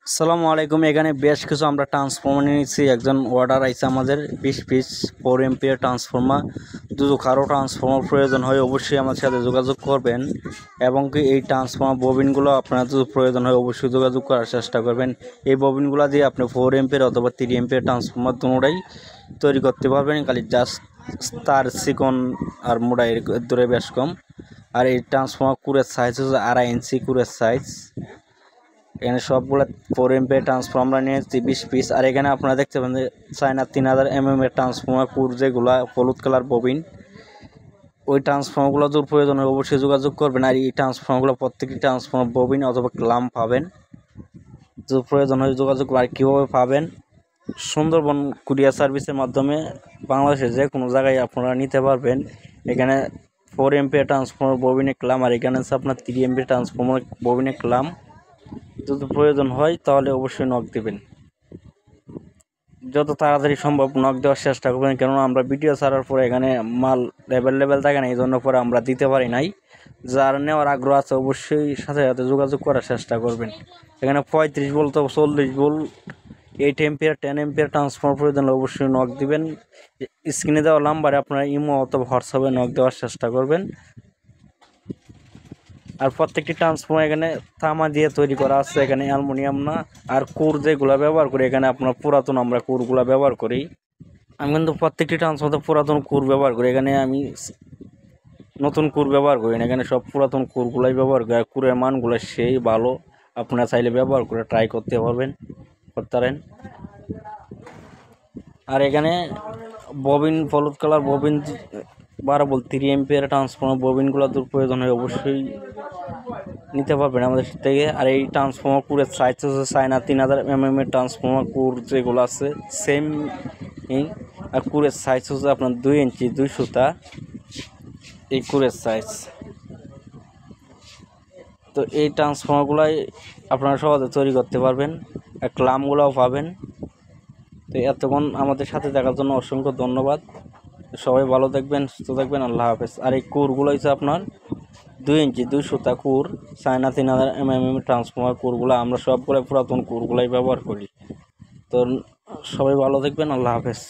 আসসালামু আলাইকুম। এখানে বেশ কিছু আমরা ট্রান্সফর্মার নিয়েছি। একজন অর্ডার আইছে আমাদের 20 পিস 4 এম্পিয়ার ট্রান্সফর্মার। যদি কারো ট্রান্সফর্মার প্রয়োজন হয় অবশ্যই আমার সাথে যোগাযোগ করবেন, এবং কি এই ট্রান্সফর্মার ববিনগুলো আপনার যদি প্রয়োজন হয় অবশ্যই যোগাযোগ করার চেষ্টা করবেন। এই ববিনগুলো দিয়ে আপনি 4 এম্পিয়ার অথবা 3 এম্পিয়ার ট্রান্সফর্মার দুটোটাই তৈরি করতে পারবেন। খালি জাস্ট তার চিকন আর মোটা এর দূরে বেশ কম। আর এই ট্রান্সফর্মার কুরের সাইজ হচ্ছে 2.5 ইঞ্চি কুরের সাইজ। এখানে সবগুলো 4 এম্পিয়ার ট্রান্সফর্মার আমরা নিয়েছি 20 পিস। আর এখানে আপনারা দেখতে পাবেন যে চায়না 3000 এর ট্রান্সফর্মার কুর, যেগুলো হলুদ কালার ববিন। ওই ট্রান্সফর্মারগুলো যদি প্রয়োজন হয় অবশ্যই যোগাযোগ করবেন। আর এই ট্রান্সফর্মারগুলো প্রত্যেকটি ট্রান্সফর্মার ববিন অথবা ক্লাম্প পাবেন। যদি প্রয়োজন হয় যোগাযোগ। আর কীভাবে পাবেন, সুন্দরবন কুরিয়ার সার্ভিসের মাধ্যমে বাংলাদেশের যে কোনো জায়গায় আপনারা নিতে পারবেন। এখানে 4 এম্পিয়ার ট্রান্সফর্মার ববিনে ক্লাম, আর এখানে হচ্ছে আপনার 3 এম্পিয়ার ট্রান্সফর্মার ববিনে ক্লাম। যদি প্রয়োজন হয় তাহলে অবশ্যই নক দেবেন। যত তাড়াতাড়ি সম্ভব নক দেওয়ার চেষ্টা করবেন, কেননা আমরা ভিডিও ছাড়ার পরে এখানে মাল অ্যাভেলেবেল থাকে না, এই জন্য পরে আমরা দিতে পারি নাই। যার নেওয়ার আগ্রহ আছে অবশ্যই সাথে সাথে যোগাযোগ করার চেষ্টা করবেন। এখানে 35 ভোল্ট তো 40 ভোল্ট 8 এম্পিয়ার 10 এম্পিয়ার ট্রান্সফর্মার প্রয়োজন হলে অবশ্যই নক দিবেন। স্ক্রিনে দেওয়া নাম্বারে আপনারা ইমো অথবা হোয়াটসঅ্যাপে নক দেওয়ার চেষ্টা করবেন। আর প্রত্যেকটি ট্রান্সফর্মার এখানে তামা দিয়ে তৈরি করা আছে, এখানে অ্যালুমিনিয়াম না। আর কুর যেগুলো ব্যবহার করি এখানে আপনার পুরাতন আমরা কুরগুলো ব্যবহার করি। আমি কিন্তু প্রত্যেকটি ট্রান্সফর্মার পুরাতন কুর ব্যবহার করি, এখানে আমি নতুন কুর ব্যবহার করি না। এখানে সব পুরাতন কুরগুলাই ব্যবহার করি। আর কুরের মানগুলো সেই ভালো, আপনারা চাইলে ব্যবহার করে ট্রাই করতে পারেন। আর এখানে ববিন হলুদ colour bobbin 12 volt 3 ampere transformer ববিনগুলো দূর প্রয়োজন হয় অবশ্যই নিতে পারবেন আমাদের থেকে। আর এই ট্রান্সফর্মার কুরের সাইজ হচ্ছে চায়না 3000 এর ট্রান্সফর্মার কুর যেগুলো আছে সেম। আর কুরের সাইজ হচ্ছে আপনার 2 ইঞ্চি 2 সুতা এই কুরের সাইজ। তো এই ট্রান্সফর্মারগুলাই আপনারা সহজে তৈরি করতে পারবেন, আর ক্লামগুলোও পাবেন। তো এতক্ষণ আমাদের সাথে দেখার জন্য অসংখ্য ধন্যবাদ। সবাই ভালো থাকবেন, সুস্থ থাকবেন। আল্লাহ হাফেজ। আর এই কুরগুলো হচ্ছে আপনার 2 ইঞ্চি 2 সুতা কুর, চায়না 3000 ট্রান্সফর্মার কুরগুলো আমরা সবগুলো পুরাতন কুরগুলাই ব্যবহার করি। তো সবাই ভালো থাকবেন। আল্লাহ হাফেজ।